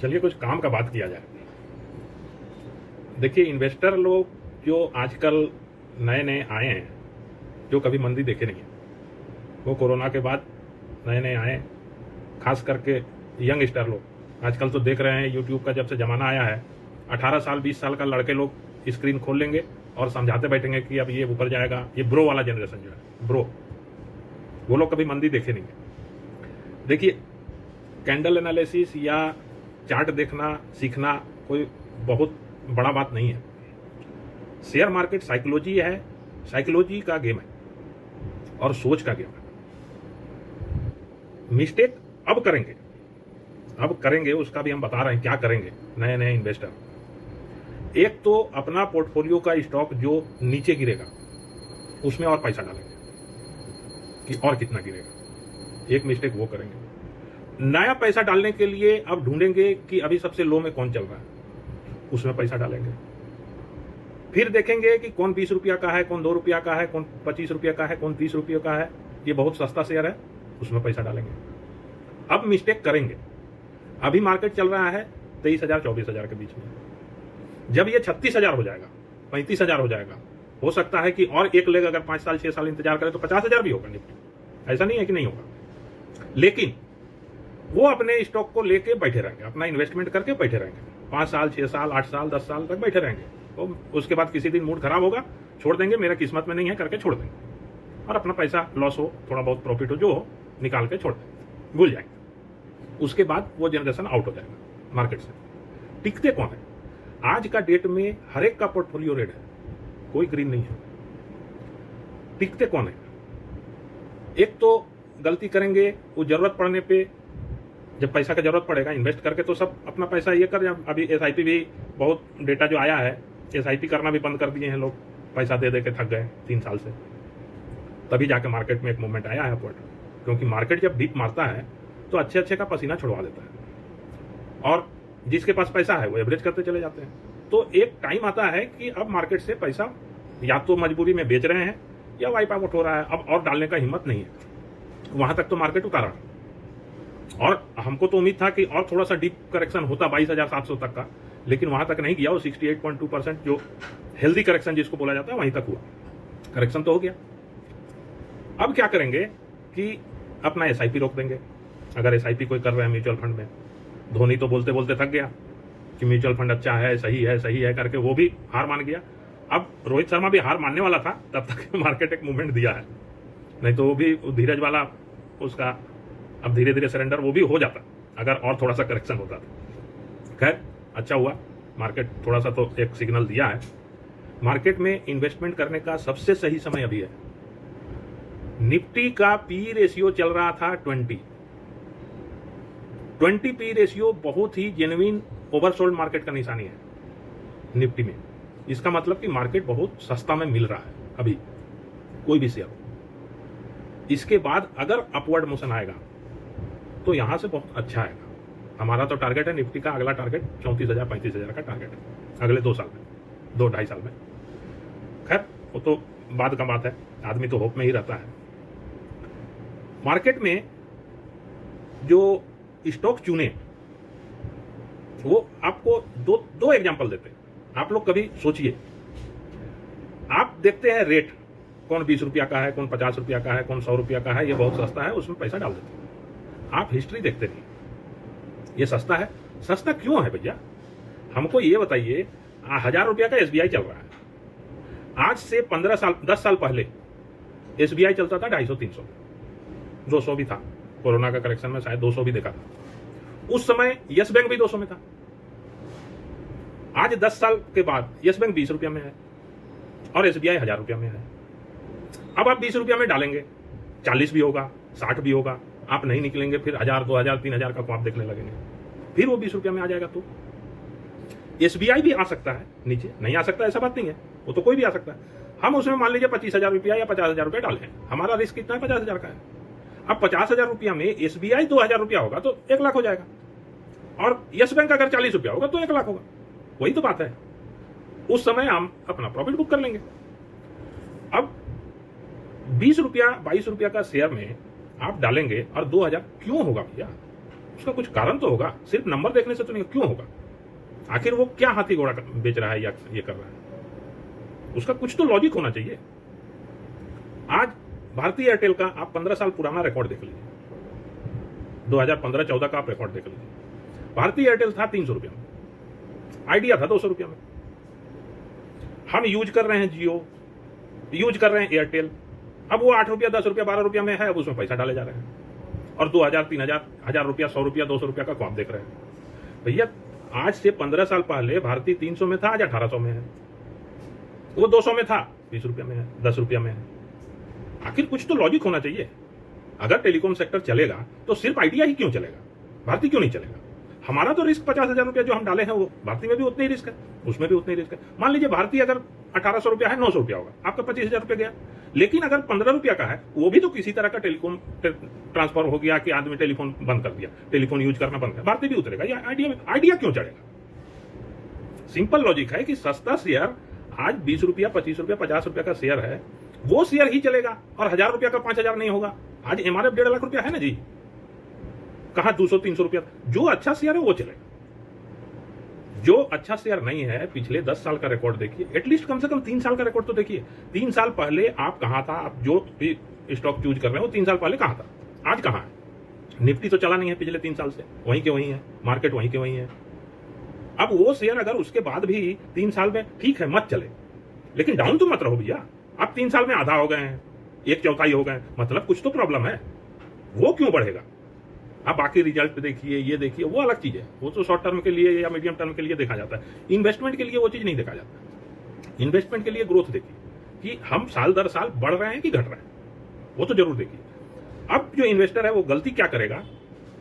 चलिए कुछ काम का बात किया जाए। देखिए, इन्वेस्टर लोग जो आजकल नए नए आए हैं, जो कभी मंदी देखे नहीं है, वो कोरोना के बाद नए नए आए, खास करके यंग स्टार लोग। आजकल तो देख रहे हैं यूट्यूब का जब से ज़माना आया है, 18 साल 20 साल का लड़के लोग स्क्रीन खोल लेंगे और समझाते बैठेंगे कि अब ये ऊपर जाएगा। ये ब्रो वाला जनरेशन जो है, ब्रो, वो लोग कभी मंदी देखे नहीं है। देखिए, कैंडल एनालिसिस या चार्ट देखना सीखना कोई बहुत बड़ा बात नहीं है। शेयर मार्केट साइकोलॉजी है, साइकोलॉजी का गेम है और सोच का गेम है। मिस्टेक अब करेंगे उसका भी हम बता रहे हैं क्या करेंगे नए नए इन्वेस्टर। एक तो अपना पोर्टफोलियो का स्टॉक जो नीचे गिरेगा उसमें और पैसा डालेंगे कि और कितना गिरेगा, एक मिस्टेक वो करेंगे। नया पैसा डालने के लिए अब ढूंढेंगे कि अभी सबसे लो में कौन चल रहा है, उसमें पैसा डालेंगे। फिर देखेंगे कि कौन 20 रुपया का है, कौन 2 रुपया का है, कौन 25 रुपया का है, कौन 30 रुपये का है, ये बहुत सस्ता शेयर है, उसमें पैसा डालेंगे। अब मिस्टेक करेंगे। अभी मार्केट चल रहा है 23,000 24,000 के बीच में। जब ये 36,000 हो जाएगा, 35,000 हो जाएगा, हो सकता है कि और एक लेग अगर 5 साल 6 साल इंतजार करें तो 50,000 भी होगा निफ्टी। ऐसा नहीं है कि नहीं होगा, लेकिन वो अपने स्टॉक को लेके बैठे रहेंगे, अपना इन्वेस्टमेंट करके बैठे रहेंगे 5 साल 6 साल 8 साल 10 साल तक बैठे रहेंगे। तो उसके बाद किसी दिन मूड खराब होगा, छोड़ देंगे, मेरा किस्मत में नहीं है करके छोड़ देंगे, और अपना पैसा लॉस हो, थोड़ा बहुत प्रॉफिट हो, जो हो निकाल के छोड़ देंगे, भूल जाएंगे। उसके बाद वो जनरेशन आउट हो जाएगा मार्केट से। टिकते कौन है? आज का डेट में हर एक का पोर्टफोलियो रेड है, कोई ग्रीन नहीं है। टिकते कौन है? एक तो गलती करेंगे वो जरूरत पड़ने पे, जब पैसा का जरूरत पड़ेगा इन्वेस्ट करके, तो सब अपना पैसा ये कर। अभी एसआईपी भी बहुत डेटा जो आया है, एसआईपी करना भी बंद कर दिए हैं लोग, पैसा दे दे के थक गए 3 साल से। तभी जाके मार्केट में एक मूवमेंट आया है अपवर्ड, क्योंकि मार्केट जब डीप मारता है तो अच्छे अच्छे का पसीना छुड़वा देता है, और जिसके पास पैसा है वो एवरेज करते चले जाते हैं। तो एक टाइम आता है कि अब मार्केट से पैसा या तो मजबूरी में बेच रहे हैं या वाइप आउट हो रहा है, अब और डालने का हिम्मत नहीं है। वहां तक तो मार्केट उतारा, और हमको तो उम्मीद था कि और थोड़ा सा डीप करेक्शन होता 22,700 तक का, लेकिन वहां तक नहीं गया। वो 68.2% जो हेल्दी करेक्शन जिसको बोला जाता है वहीं तक हुआ, करेक्शन तो हो गया। अब क्या करेंगे कि अपना एसआईपी रोक देंगे। अगर एसआईपी कोई कर रहे हैं म्यूचुअल फंड में, धोनी तो बोलते बोलते थक गया कि म्यूचुअल फंड अच्छा है, सही है करके वो भी हार मान गया। अब रोहित शर्मा भी हार मानने वाला था, तब तक मार्केट एक मूवमेंट दिया है, नहीं तो वो भी धीरज वाला उसका अब धीरे धीरे सरेंडर वो भी हो जाता अगर और थोड़ा सा करेक्शन होता था। खैर, अच्छा हुआ, मार्केट थोड़ा सा तो एक सिग्नल दिया है। मार्केट में इन्वेस्टमेंट करने का सबसे सही समय अभी है। निफ्टी का पी रेशियो चल रहा था 20 पी रेशियो बहुत ही जेन्युइन ओवरसोल्ड मार्केट का निशानी है निफ्टी में। इसका मतलब कि मार्केट बहुत सस्ता में मिल रहा है अभी कोई भी शेयर। इसके बाद अगर अपवर्ड मोशन आएगा तो यहां से बहुत अच्छा आएगा। हमारा तो टारगेट है निफ्टी का, अगला टारगेट 34,000 35,000 का टारगेट है अगले 2 साल में, 2-2.5 साल में। खैर, वो तो बाद का बात है, आदमी तो होप में ही रहता है। मार्केट में जो स्टॉक चुने वो आपको दो एग्जांपल देते हैं। आप लोग कभी सोचिए, आप देखते हैं रेट, कौन 20 रुपया का है, कौन 50 रुपया का है, कौन 100 रुपया का है, ये बहुत सस्ता है, उसमें पैसा डाल देते हैं। आप हिस्ट्री देखते नहीं, ये सस्ता है। सस्ता क्यों है भैया? हमको ये बताइए। 1,000 रुपया का एसबीआई चल रहा है, आज से 15 साल 10 साल पहले एसबीआई चलता था 250-300, 200 भी था। कोरोना का करेक्शन में शायद 200 भी देखा था। उस समय यस बैंक भी 200 में था। आज 10 साल के बाद यस बैंक 20 रुपया में है और एसबीआई 1,000 रुपया में है। अब आप 20 रुपया में डालेंगे, 40 भी होगा, 60 भी होगा, आप नहीं निकलेंगे, फिर 1,000 2,000 3,000 का ख्वाब देखने लगेंगे, फिर वो 20 रुपया में आ जाएगा। तो एसबीआई भी आ सकता है नीचे, नहीं आ सकता ऐसा बात नहीं है, वो तो कोई भी आ सकता है। हम उसमें मान लीजिए 25,000 रुपया या 50,000 रुपया डाले, हमारा रिस्क कितना है? 50,000 का है। अब 50,000 रुपया में एसबीआई 2,000 रुपया होगा तो 1 लाख हो जाएगा, और यस बैंक अगर 40 रुपया होगा तो 1 लाख होगा। वही तो बात है। उस समय हम अपना प्रॉफिट बुक कर लेंगे। अब 20 रुपया 22 रुपया का शेयर में आप डालेंगे और 2,000 क्यों होगा भैया? उसका कुछ कारण तो होगा, सिर्फ नंबर देखने से तो नहीं। क्यों होगा? आखिर वो क्या हाथी घोड़ा बेच रहा है या ये कर रहा है? उसका कुछ तो लॉजिक होना चाहिए। आज भारतीय एयरटेल का आप 15 साल पुराना रिकॉर्ड देख लीजिए, 2015-14 का आप रिकॉर्ड देख लीजिए। भारतीय एयरटेल था 300 रुपया में, आइडिया था 200 रुपया में। हम यूज कर रहे हैं जियो, यूज कर रहे हैं एयरटेल, अब वो 8 रुपया 10 रुपया 12 रुपया में है, अब उसमें पैसा डाले जा रहे हैं और 2000 3000 1000 रुपया 100 रुपया 200 रुपया का ख्वाब देख रहे हैं। भैया आज से 15 साल पहले भारतीय 300 में था, आज 1800 में है। वो 200 में था, 20 रुपया में है, 10 रुपया में है। आखिर कुछ तो लॉजिक होना चाहिए। अगर टेलीकॉम सेक्टर चलेगा तो सिर्फ आइडिया ही क्यों चलेगा, भारतीय क्यों नहीं चलेगा? हमारा तो रिस्क 50,000 रुपया जो हम डाले हैं वो भारतीय में भी उतना ही रिस्क है, उसमें भी उतना ही रिस्क है। मान लीजिए भारतीय अगर 1800 रुपया है, 900 रुपया होगा, आपका 25,000 रुपया गया। लेकिन अगर 15 रुपया का है, वो भी तो किसी तरह का टेलीकॉम ट्रांसफर हो गया कि आदमी टेलीफोन बंद कर दिया, टेलीफोन यूज करना बंद कर, भारतीय भी उतरेगा। ये आइडिया क्यों चढ़ेगा? सिंपल लॉजिक है कि सस्ता शेयर आज 20 रुपया 25 रुपया 50 रुपया का शेयर है, वो शेयर ही चलेगा और 1000 रुपया का 5000 नहीं होगा। आज एमआरएफ 1.5 लाख रुपया है ना जी, कहा 200-300 रुपया। जो अच्छा शेयर है वो चलेगा, जो अच्छा शेयर नहीं है, पिछले 10 साल का रिकॉर्ड देखिए, एटलीस्ट कम से कम 3 साल का रिकॉर्ड तो देखिए। 3 साल पहले आप कहां था? आप जो भी स्टॉक चूज कर रहे हो 3 साल पहले कहां था, आज कहां है? निफ्टी तो चला नहीं है पिछले 3 साल से, वहीं के वहीं है, मार्केट वहीं के वहीं है। अब वो शेयर अगर उसके बाद भी 3 साल में ठीक है मत चले, लेकिन डाउन तो मत रहो भैया। आप 3 साल में आधा हो गए हैं, 1/4 हो गए, मतलब कुछ तो प्रॉब्लम है। वो क्यों बढ़ेगा? आप बाकी रिजल्ट देखिए, ये देखिए, वो अलग चीज है, वो तो शॉर्ट टर्म के लिए या मीडियम टर्म के लिए देखा जाता है। इन्वेस्टमेंट के लिए वो चीज नहीं देखा जाता। इन्वेस्टमेंट के लिए ग्रोथ देखिए कि हम साल दर साल बढ़ रहे हैं कि घट रहे हैं, वो तो जरूर देखिए। अब जो इन्वेस्टर है वो गलती क्या करेगा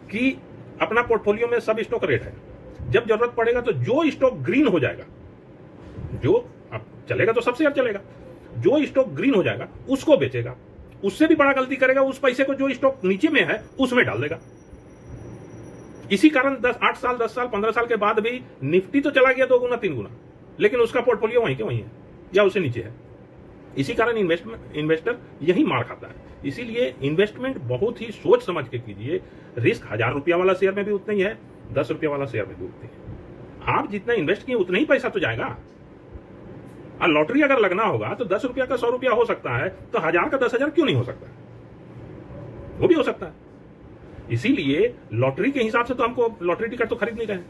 कि अपना पोर्टफोलियो में सब स्टॉक रेट है, जब जरूरत पड़ेगा तो जो स्टॉक ग्रीन हो जाएगा, जो अब चलेगा तो सब शेयर चलेगा, जो स्टॉक ग्रीन हो जाएगा उसको बेचेगा। उससे भी बड़ा गलती करेगा, उस पैसे को जो स्टॉक नीचे में है उसमें डाल देगा। इसी कारण 8 साल 10 साल 15 साल के बाद भी निफ्टी तो चला गया 2 गुना 3 गुना, लेकिन उसका पोर्टफोलियो वहीं के वहीं है या उससे नीचे है। इसी कारण इन्वेस्टर यही मार खाता है। इसीलिए इन्वेस्टमेंट बहुत ही सोच समझ के कीजिए। रिस्क 1000 रुपया वाला शेयर में भी उतना ही है, 10 रुपया वाला शेयर में भी उतना ही है। आप जितना इन्वेस्ट किए उतना ही पैसा तो जाएगा। और लॉटरी अगर लगना होगा तो 10 रुपया का 100 रुपया हो सकता है, तो 1000 का 10,000 क्यों नहीं हो सकता? वो भी हो सकता है। इसीलिए लॉटरी के हिसाब से तो हमको लॉटरी टिकट तो खरीद नहीं रहे हैं,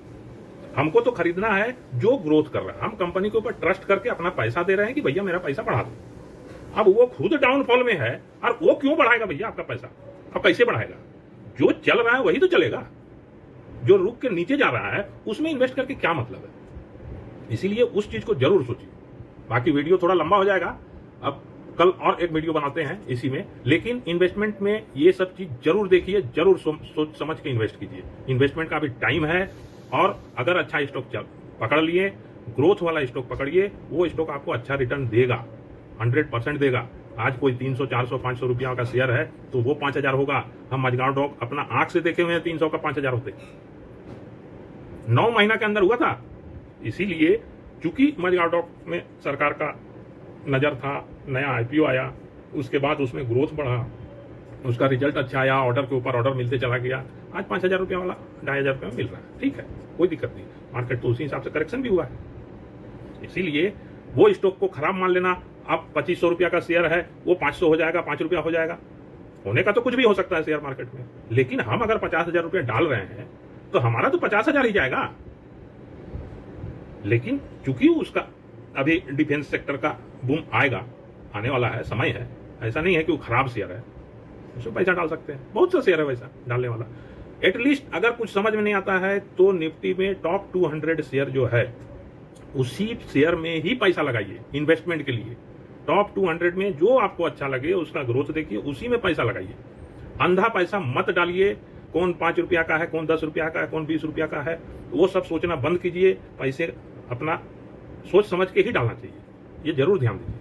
हमको तो खरीदना है जो ग्रोथ कर रहा है। हम कंपनी के ऊपर ट्रस्ट करके अपना पैसा दे रहे हैं कि भैया मेरा पैसा बढ़ा दो। अब वो खुद डाउनफॉल में है और वो क्यों बढ़ाएगा भैया आपका पैसा? अब कैसे बढ़ाएगा? जो चल रहा है वही तो चलेगा, जो रुक के नीचे जा रहा है उसमें इन्वेस्ट करके क्या मतलब है? इसीलिए उस चीज को जरूर सोचिए। बाकी वीडियो थोड़ा लंबा हो जाएगा, अब कल और एक वीडियो बनाते हैं इसी में, लेकिन इन्वेस्टमेंट में ये सब चीज जरूर देखिए, जरूर सोच समझ के इन्वेस्ट कीजिए। इन्वेस्टमेंट का अभी टाइम है, और अगर अच्छा स्टॉक पकड़ लिए, ग्रोथ वाला स्टॉक पकड़िए, वो स्टॉक आपको अच्छा रिटर्न देगा, 100% देगा। आज कोई 300 400 500 रुपया का शेयर है तो वो 5000 होगा। हम मजगांव डॉग अपना आंख से देखे हुए हैं 300 का 5000 होते, 9 महीना के अंदर हुआ था। इसीलिए चूंकि मजगांव डॉग में सरकार का नजर था, नया आईपीओ आया, उसके बाद उसमें ग्रोथ बढ़ा, उसका रिजल्ट अच्छा आया, ऑर्डर के ऊपर ऑर्डर मिलते चला गया। आज 5000 रुपया वाला 2500 रुपया में मिल रहा है, ठीक है, कोई दिक्कत नहीं। मार्केट तो उसी हिसाब से करेक्शन भी हुआ है। इसीलिए वो स्टॉक को खराब मान लेना, अब 2500 रुपया का शेयर है वो 500 हो जाएगा, 5 रुपया हो जाएगा, होने का तो कुछ भी हो सकता है शेयर मार्केट में। लेकिन हम अगर 50,000 रुपया डाल रहे हैं तो हमारा तो 50,000 ही जाएगा। लेकिन चूंकि उसका अभी डिफेंस सेक्टर का बूम आएगा, आने वाला है, समय है, ऐसा नहीं है कि वो खराब शेयर है, उसमें पैसा डाल सकते हैं। बहुत सा शेयर है वैसा डालने वाला। एटलीस्ट अगर कुछ समझ में नहीं आता है तो निफ्टी में टॉप 200 शेयर जो है उसी शेयर में ही पैसा लगाइए इन्वेस्टमेंट के लिए। टॉप 200 में जो आपको अच्छा लगे, उसका ग्रोथ देखिए, उसी में पैसा लगाइए। अंधा पैसा मत डालिए, कौन 5 रुपया का है, कौन 10 रुपया का है, कौन 20 रुपया का है, वो सब सोचना बंद कीजिए। पैसे अपना सोच समझ के ही डालना चाहिए, ये जरूर ध्यान दीजिए।